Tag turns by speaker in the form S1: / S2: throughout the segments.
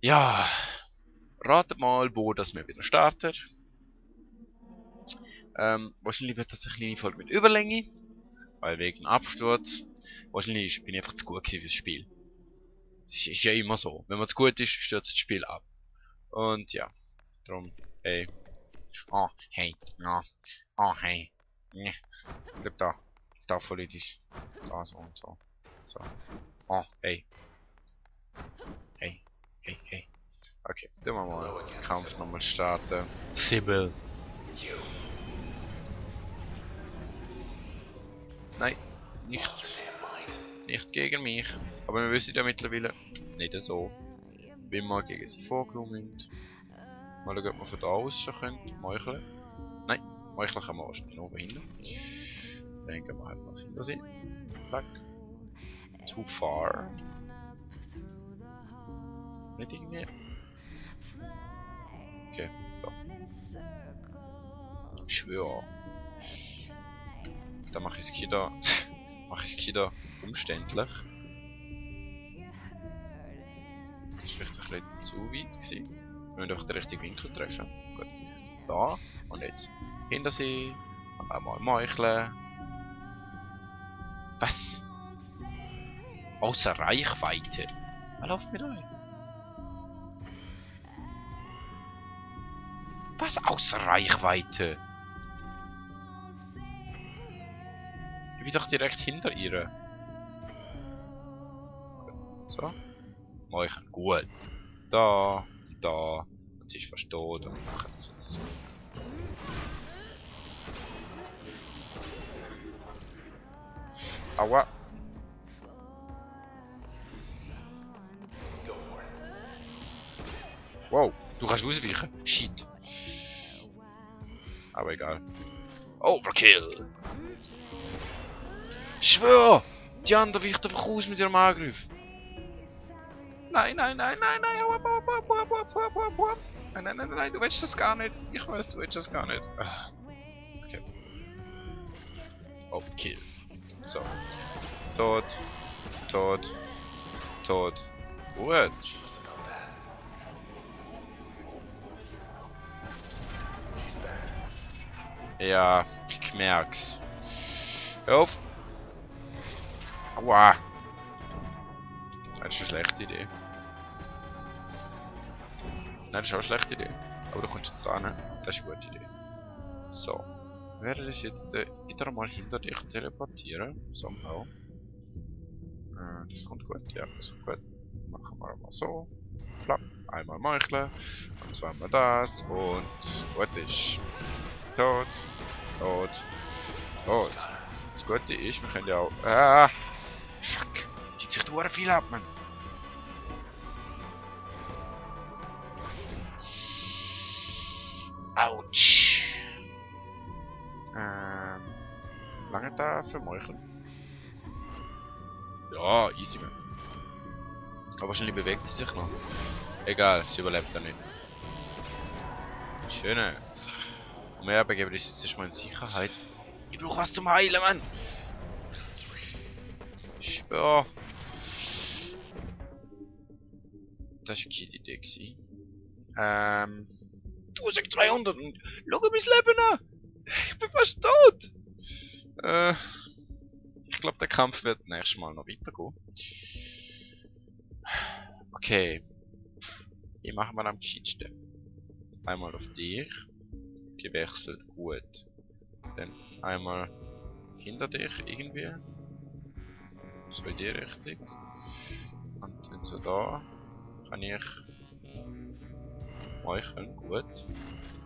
S1: Ja, ratet mal, wo das wir wieder startet. Wahrscheinlich wird das eine kleine Folge mit Überlänge, weil wegen Absturz. Wahrscheinlich bin ich einfach zu gut fürs Spiel. Ist ja immer so. Wenn man zu gut ist, stürzt das Spiel ab. Und ja, darum, hey. Oh, hey, ja. Oh, hey. Nee. Bleib da. Da politisch. Da, so und so. So. Oh, hey. Hey. Hey, hey. Okay, tun wir mal den Kampf nochmal starten. Sibyl. Nein, nicht gegen mich. Aber wir wissen ja mittlerweile nicht so, wie wir gegen sie vorkommen. Mal schauen, ob wir von da aus schon können. Meucheln. Nein, Meucheln kann man wahrscheinlich noch verhindern. Dann gehen wir halt noch hinter sie. Zack. Too far. Nicht irgendwie. Okay, so. Ich schwöre. Dann mache ich es hier umständlich. Das ist vielleicht ein bisschen zu weit gewesen. Wir müssen einfach den richtigen Winkel treffen. Gut. Da. Und jetzt hinter sie. Und einmal meucheln. Was? Außer Reichweite. Wer läuft mir rein? Was außer Reichweite? Ich bin doch direkt hinter ihr. So. Meucheln. Gut. Da. Da. Und sie ist fast tot. Und nachher sind sie so. Aua. Wow, du kannst ausweichen. Shit. Aber egal. Overkill. Schwör! Die andere weicht einfach aus mit ihrem Angriff. Nein, nein, nein, nein, nein. Nein, nein, nein, nein, du willst das gar nicht. Ich weiß, du willst das gar nicht. Okay. Overkill. So. Tot. Tot. Tot. Gut. Ja, ich merk's. Hör auf! Aua! Das ist eine schlechte Idee. Nein, das ist auch eine schlechte Idee. Aber du kommst jetzt da hin. Das ist eine gute Idee. So. Wir werden das jetzt wieder mal hinter dich teleportieren. Somehow. Das kommt gut. Ja, das kommt gut. Machen wir mal so. Flapp. Einmal meucheln. Und zweimal das. Und gut ist. Tot. Tot. Tot. Das Gute ist, wir können ja auch... Ah! Fuck! Die zieht sich durch viel ab, Mann! Autsch! Lange da für Meucheln? Ja, easy, man. Aber wahrscheinlich bewegt sie sich noch. Egal, sie überlebt da nicht. Schöne. Und wir begeben uns jetzt erstmal in Sicherheit. Ich brauche was zum Heilen, Mann! Ja. Das war eine gute Idee. 1200 und schau mein Leben an! Ich bin fast tot! Ich glaube, der Kampf wird nächstes Mal noch weitergehen. Okay. Wie machen wir am gescheitsten? Einmal auf dich. Gewechselt, gut. Dann einmal hinter dich irgendwie. So in die Richtung. Und dann so da kann ich meucheln, gut.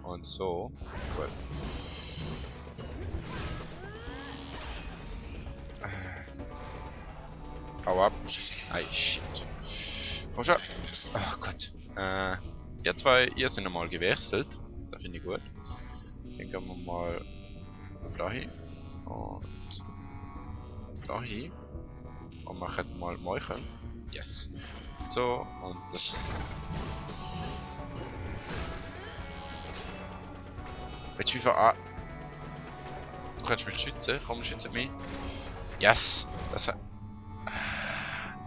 S1: Und so, gut. Hau ab. Ei, shit. Komm schon. Ach Gott. Ihr zwei, ihr sind einmal gewechselt. Das finde ich gut. Dann gehen wir mal dahin. Und dahin. Und machen mal meucheln. Yes. So, und das. Willst du mich verarschen? Du kannst mich schützen. Komm, schütze mich. Yes. Das hat.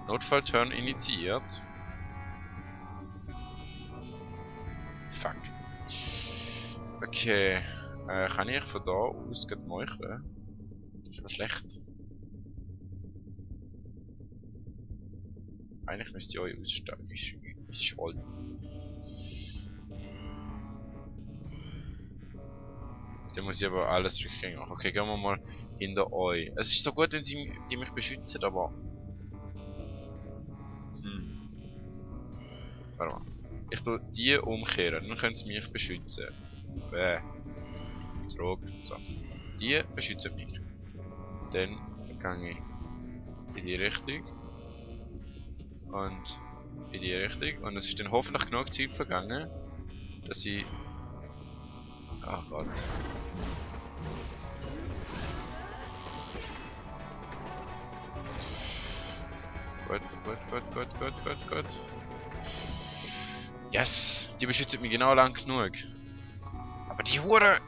S1: Notfallturn initiiert. Okay. Kann ich von da aus gleich meucheln? Das ist aber schlecht. Eigentlich müsste ich euch aussteigen. Ist alt. Dann muss ich aber alles rückgängig machen. Okay, gehen wir mal hinter euch. Es ist so gut, wenn sie die mich beschützen, aber... Warte mal. Ich tue die umkehren, dann können sie mich beschützen. Zurück. So. Die beschützen mich. Dann gehe ich in die Richtung. Und in die Richtung. Und es ist dann hoffentlich genug Zeit vergangen, dass ich... Oh Gott. Gut. Yes! Die beschützt mich genau lang genug. Aber die Hure...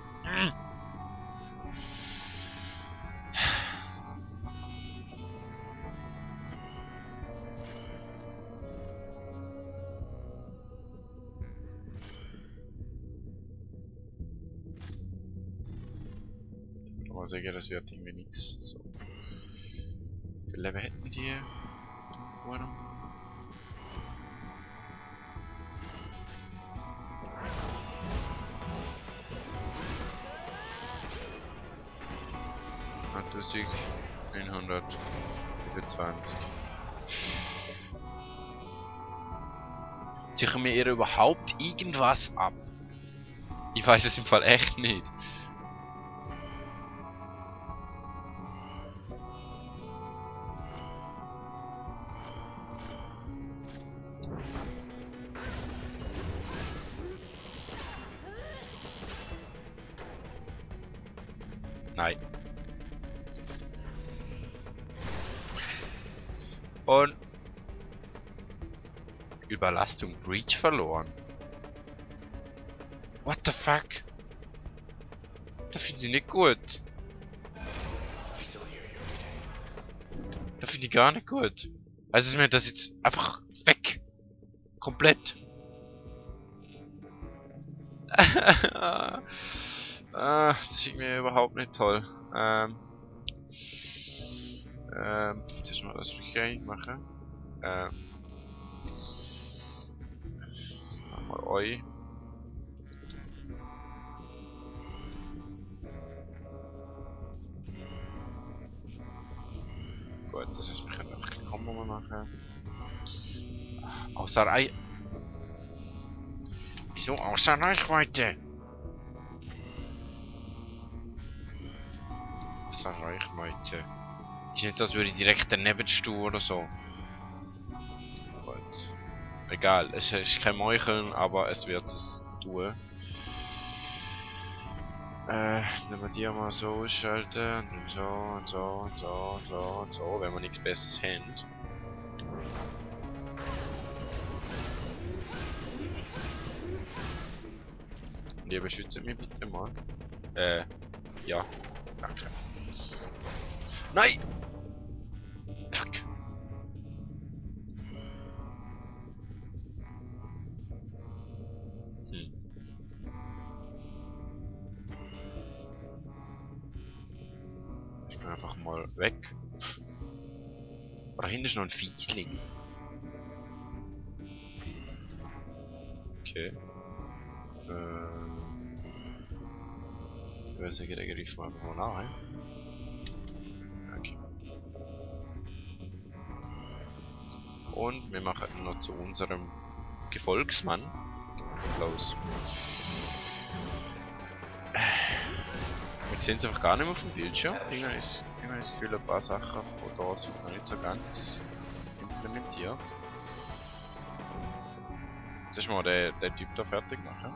S1: Mal sagen, das wird irgendwie nichts. So. Wie viel Leben hätten die? Hure? Sich 925. Sichern wir ihr überhaupt irgendwas ab? Ich weiß es im Fall echt nicht. Nein. Und Überlastung Breach verloren. What the fuck? Das finde ich nicht gut. Das finde ich gar nicht gut. Also ist mir das jetzt einfach weg. Komplett. Das sieht mir überhaupt nicht toll. Das mal das rückgängig machen. Mal euch. Gut, das ist, wir können einfach kein Kombo mehr machen. Außer Ei. Wieso außer Reichweite? Außer Reichweite. Ist nicht, als würde ich direkt daneben stehen oder so. Gut. Egal, es ist kein Meucheln, aber es wird es tun. Nehmen wir die mal so ausschalten. Und so, wenn wir nichts Besseres haben. Und ihr beschützt mich bitte mal. Ja. Danke. Nein! Fuck. Ich bin einfach mal weg. Oh, da hinten ist noch ein Viechling. Okay. Ich weiß nicht, der greift mal einfach mal nach. Okay. Und wir machen noch zu unserem Gefolgsmann. Los. Wir sehen es einfach gar nicht mehr auf dem Bildschirm. Irgendwie ist das Gefühl, ein paar Sachen von da sind noch nicht so ganz implementiert. Jetzt ist mal der Typ da fertig machen.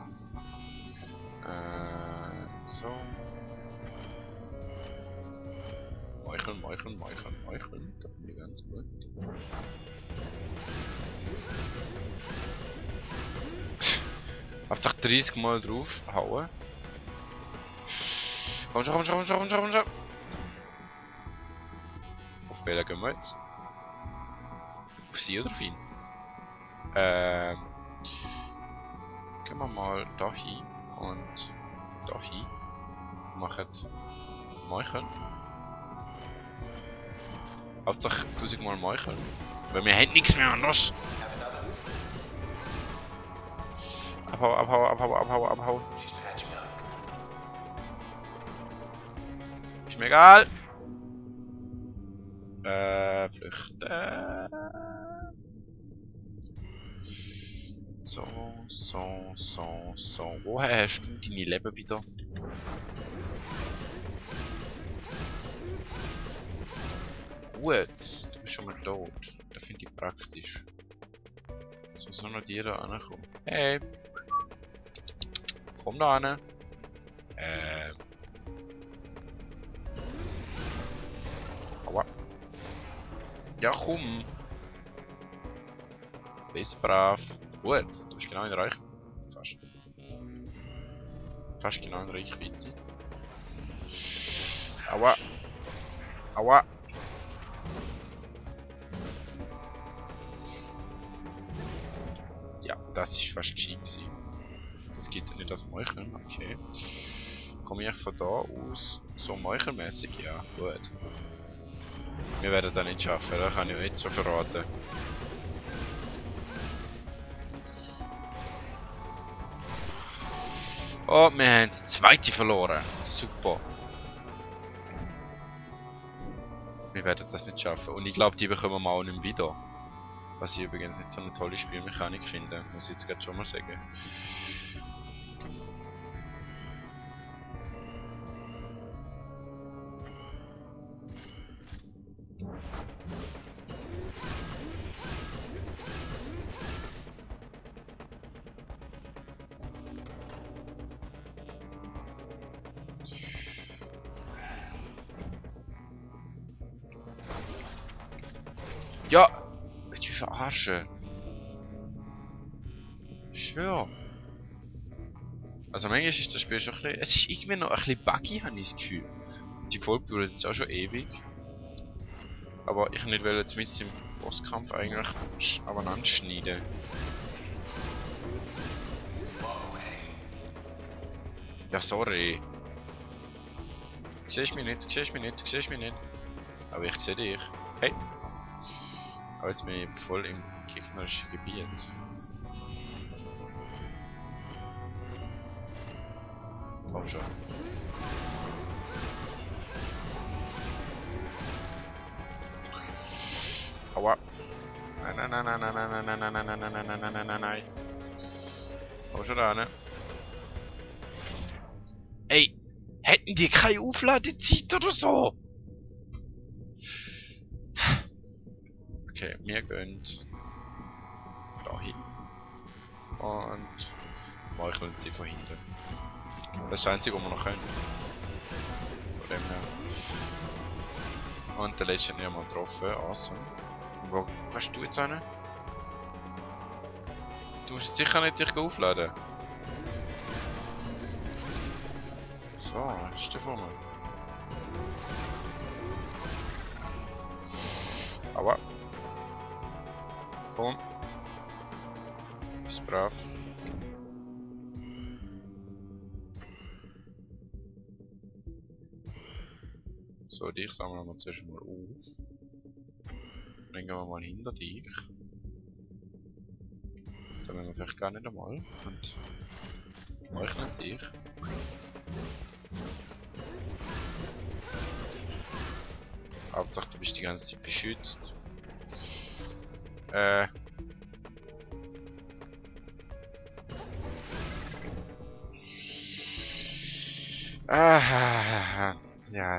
S1: So. Meucheln. Da bin ich ganz gut. Hauptsache 30 Mal drauf hauen. Komm schon. Auf welchen gehen wir jetzt? Auf sie oder auf ihn? Gehen wir mal da hin und da hin. Machen Meucheln. Hauptsache 1000 Mal Meucheln. Weil wir haben nichts mehr anderes. Abhau, abhau, abhau, abhau, abhau. Ist mir egal. Flüchten. So. Woher hast du deine Leben wieder? Gut, du bist schon mal tot. Das finde ich praktisch. Jetzt muss nur noch die da ankommen. Hey! Komm da an. Aua. Ja, komm! Bist brav. Gut, du bist genau in Reichweite. Fast genau in Reichweite. Aua! Aua! Ja, das ist fast gescheit gewesen. Das geht nicht als Meucheln, okay. Komme ich von da aus so meuchelmäßig? Ja, gut. Wir werden das nicht schaffen, da kann ich nicht so verraten. Oh, wir haben das zweite verloren. Super. Wir werden das nicht schaffen. Und ich glaube, die bekommen wir auch nicht wieder. Was ich übrigens nicht so eine tolle Spielmechanik finde, muss ich jetzt gerade schon mal sagen. Ja! Ich will verarschen. Ich schwör. Also manchmal ist das Spiel schon ein bisschen... Es ist irgendwie noch ein bisschen buggy, habe ich das Gefühl. Die Folge dauert jetzt auch schon ewig. Aber ich nicht will jetzt mit dem Bosskampf eigentlich aneinander schneiden. Ja, sorry. Du siehst mich nicht, du siehst mich nicht, du siehst mich nicht. Aber ich sehe dich. Hey! Aber jetzt bin ich voll im gegnerischen Gebiet. Komm schon. Aua. Nein, nein, nein, nein, nein, nein, nein, nein, nein, nein, nein, nein, nein, nein, nein, nein. Komm schon da, ne? Ey! Hätten die keine Aufladezeit oder so? Okay, wir gehen da hin und meucheln sie von hinten. Das ist das einzige, was wir noch können. Von dem her. Und der letzte nicht einmal getroffen, awesome. Wo hast du jetzt einen? Du musst sicher nicht dich aufladen. So, was ist der vor mir? Aber. Komm. Bist brav. So, dich sammeln wir zuerst mal auf. Dann gehen wir mal hinter dich. Dann werden wir vielleicht gar nicht einmal. Und meucheln dich. Hauptsache du bist die ganze Zeit beschützt. Ja,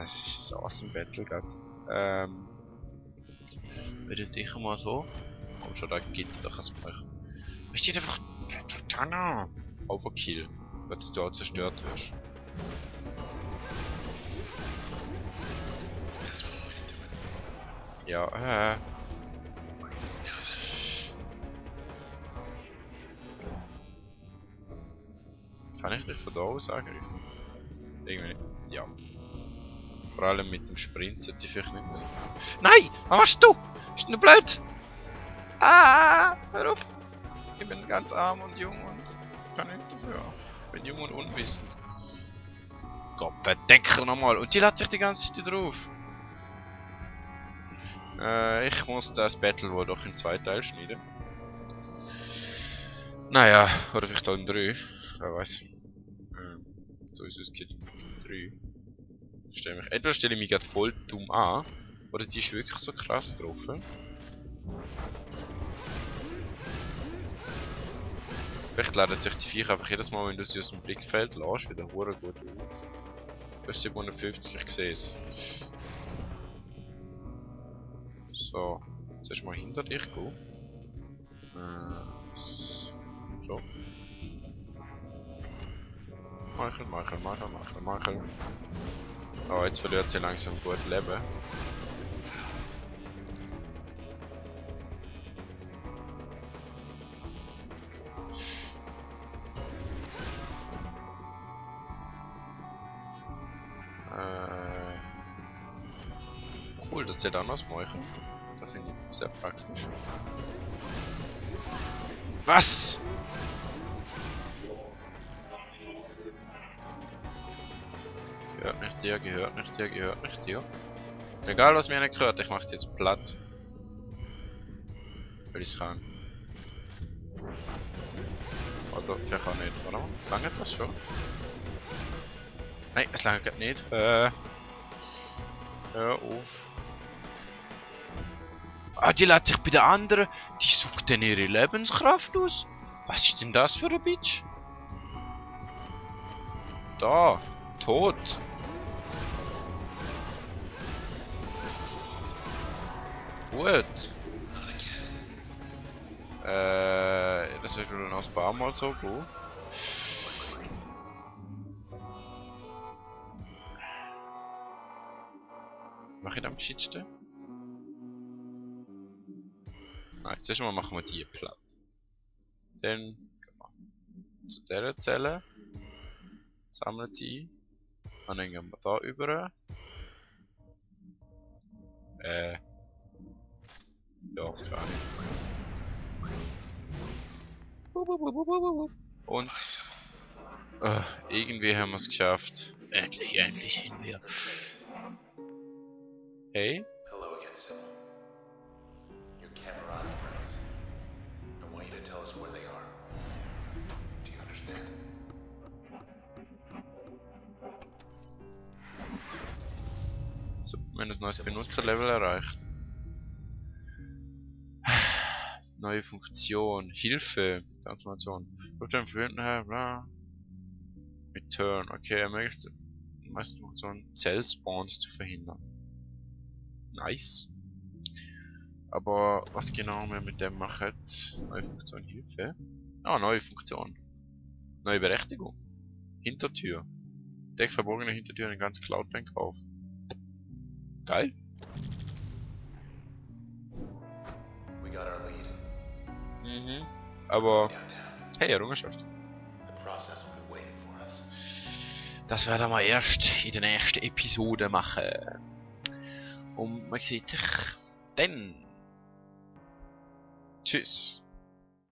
S1: es ist so aus dem Battle gerade. Würde dich mal so. Komm schon, da geht doch was machen. Da steht einfach Tana. Overkill. Weil du auch zerstört wirst. Ja, kann ich dich von da aus angreifen? Irgendwie nicht. Ja. Vor allem mit dem Sprint sollte ich vielleicht nicht. Nein! Was machst du? Bist du nur blöd? Ah! Hör auf! Ich bin ganz arm und jung und kann nicht dafür. Ich bin jung und unwissend. Gott, verdecker nochmal. Und die lädt sich die ganze Zeit drauf. Ich muss das Battle wohl doch in 2 Teile schneiden. Naja, oder vielleicht auch in 3. Wer weiß. So ist es in 3. Entweder stelle ich mich gerade voll dumm an. Oder die ist wirklich so krass drauf. Vielleicht laden sich die Viecher einfach jedes Mal, wenn du sie aus dem Blickfeld lässt, wieder hure gut auf. Das ist 750, ich sehe es. So, jetzt erstmal hinter dich gehen. So. Michael. Oh, jetzt verliert sie langsam gut Leben. Cool, dass der dann was machen. Das finde ich sehr praktisch. Was? Gehört nicht dir. Egal was mir nicht gehört, ich mach die jetzt platt. Weil ich's kann. Oder vielleicht auch nicht, oder? Lange das schon? Nein, es lange gerade nicht. Hör auf. Ah, die lässt sich bei der anderen. Die sucht denn ihre Lebenskraft aus. Was ist denn das für ein Bitch? Da. Tot. Gut. Das wird wohl noch ein paar Mal so gehen. Mach ich am geschicktesten? Nein, zuerst mal machen wir die platt. Dann gehen wir zu dieser Zelle. Sammeln sie ein. Und dann gehen wir da über. Ja, keine Ahnung. Und irgendwie haben wir es geschafft. Endlich sind wir. Hey?
S2: Hello again, Sybil. Your Camerata friends. I want you to tell us where they are. Do you understand?
S1: So, wir haben ein neues Benutzerlevel erreicht. Neue Funktion. Hilfe. Transformation. Return. Okay, er möchte die meisten Funktionen Zellspawns zu verhindern. Nice. Aber was genau wir mit dem machen? Neue Funktion Hilfe. Ah, neue Funktion. Neue Berechtigung. Hintertür. Deck verborgene Hintertür in ganz Cloudbank auf. Geil.
S2: We got our lead.
S1: Mhm. Aber
S2: Downtown.
S1: hey, Errungenschaft.
S2: The process will be waiting for us.
S1: Das werden wir erst in der nächsten Episode machen. Und man sieht sich dann. Tschüss.